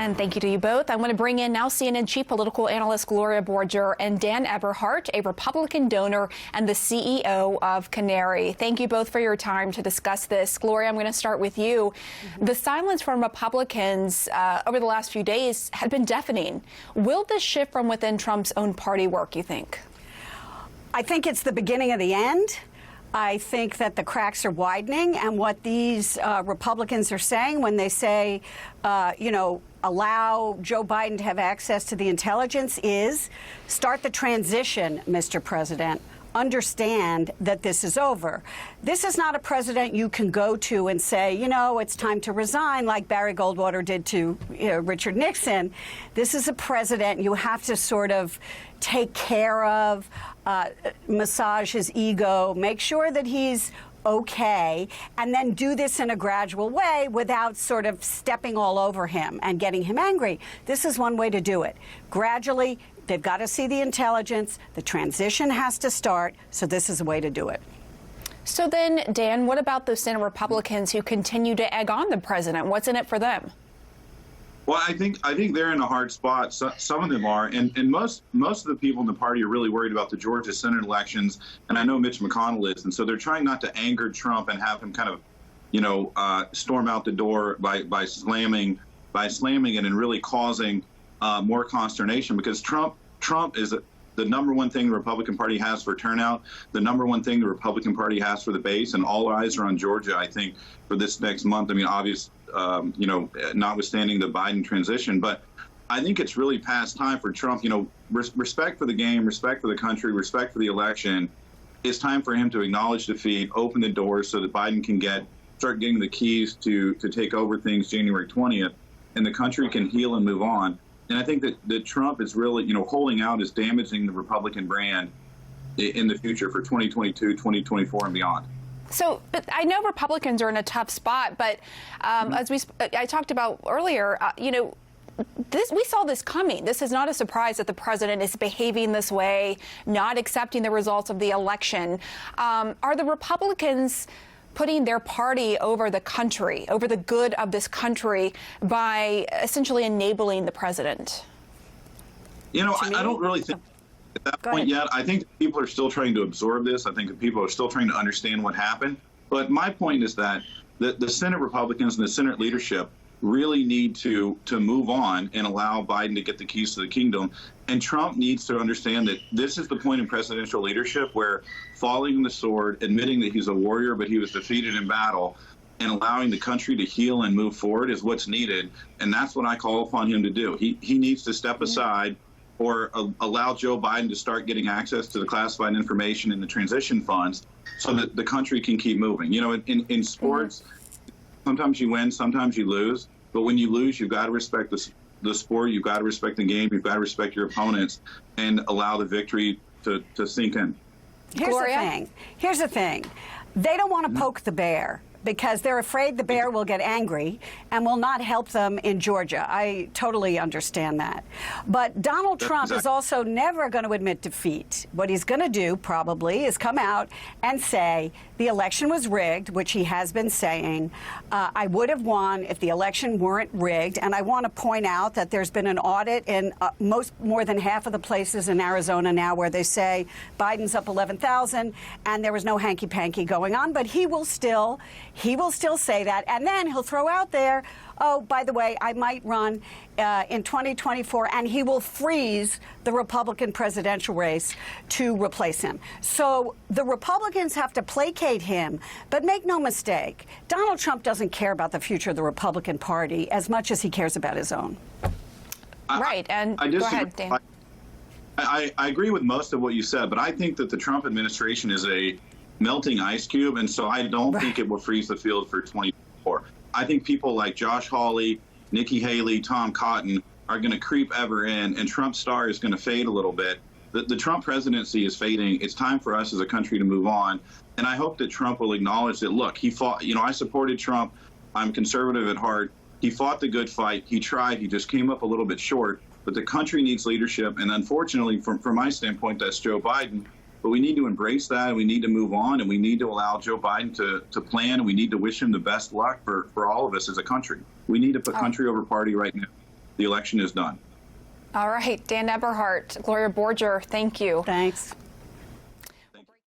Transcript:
And thank you to you both. I want to bring in now CNN chief political analyst Gloria Borger and Dan Eberhart, a Republican donor and the CEO of Canary. Thank you both for your time to discuss this. Gloria, I'm going to start with you. The silence from Republicans over the last few days had been deafening. Will this shift from within Trump's own party work, you think? I think it's the beginning of the end. I think that the cracks are widening, and what these Republicans are saying when they say, allow Joe Biden to have access to the intelligence is start the transition, Mr. President. Understand that this is over. This is not a president you can go to and say, it's time to resign like Barry Goldwater did to Richard Nixon. This is a president you have to sort of take care of, massage his ego, make sure that he's okay, and then do this in a gradual way without sort of stepping all over him and getting him angry. This is one way to do it. Gradually, they've got to see the intelligence. The transition has to start, so this is a way to do it. So then, Dan, what about those Senate Republicans who continue to egg on the president? What's in it for them? Well, I think they're in a hard spot. Some of them are, and most of the people in the party are really worried about the Georgia Senate elections, and I know Mitch McConnell is, and so they're trying not to anger Trump and have him kind of, storm out the door by slamming it and really causing more consternation, because Trump is the number one thing the Republican Party has for turnout, the number one thing the Republican Party has for the base, and all eyes are on Georgia, I think, for this next month. I mean, notwithstanding the Biden transition, but I think it's really past time for Trump. Respect for the game, respect for the country, respect for the election. It's time for him to acknowledge defeat, open the doors so that Biden can start getting the keys to take over things January 20th, and the country can heal and move on. And I think that Trump is really, holding out is damaging the Republican brand in the future for 2022, 2024, and beyond. So, but I know Republicans are in a tough spot, but as I talked about earlier, we saw this coming. This is not a surprise that the president is behaving this way, not accepting the results of the election. Are the Republicans putting their party over the country, over the good of this country, by essentially enabling the president? I don't really think at that point yet. I think people are still trying to absorb this. I think that people are still trying to understand what happened. But my point is that the Senate Republicans and the Senate leadership really need to move on and allow Biden to get the keys to the kingdom. And Trump needs to understand that this is the point in presidential leadership where falling the sword, admitting that he's a warrior, but he was defeated in battle, and allowing the country to heal and move forward is what's needed. And that's what I call upon him to do. He needs to step aside or allow Joe Biden to start getting access to the classified information in the transition funds so that the country can keep moving. In sports, sometimes you win, sometimes you lose. But when you lose, you've got to respect the sport, you've got to respect the game, you've got to respect your opponents, and allow the victory to sink in. Here's the thing. They don't want to poke the bear, because they're afraid the bear will get angry and will not help them in Georgia. I totally understand that. But Donald Trump is also never going to admit defeat. What he's going to do probably is come out and say the election was rigged, which he has been saying. I would have won if the election weren't rigged. And I want to point out that there's been an audit in more than half of the places in Arizona now where they say Biden's up 11,000 and there was no hanky-panky going on. But he will still say that, and then he'll throw out there, oh, by the way, I might run in 2024, and he will freeze the Republican presidential race to replace him. So the Republicans have to placate him, but make no mistake, Donald Trump doesn't care about the future of the Republican Party as much as he cares about his own. Right, and go ahead, Dan. I agree with most of what you said, but I think that the Trump administration is a melting ice cube, and so I don't think it will freeze the field for 2024. I think people like Josh Hawley, Nikki Haley, Tom Cotton are going to creep ever in, and Trump's star is going to fade a little bit. The Trump presidency is fading. It's time for us as a country to move on, and I hope that Trump will acknowledge that, look, he fought, I supported Trump. I'm conservative at heart. He fought the good fight. He tried. He just came up a little bit short, but the country needs leadership, and unfortunately, from my standpoint, that's Joe Biden. But we need to embrace that, and we need to move on, and we need to allow Joe Biden to plan, and we need to wish him the best luck for all of us as a country. We need to put country over party right now. the election is done. All right, Dan Eberhart, Gloria Borger, thank you. Thanks.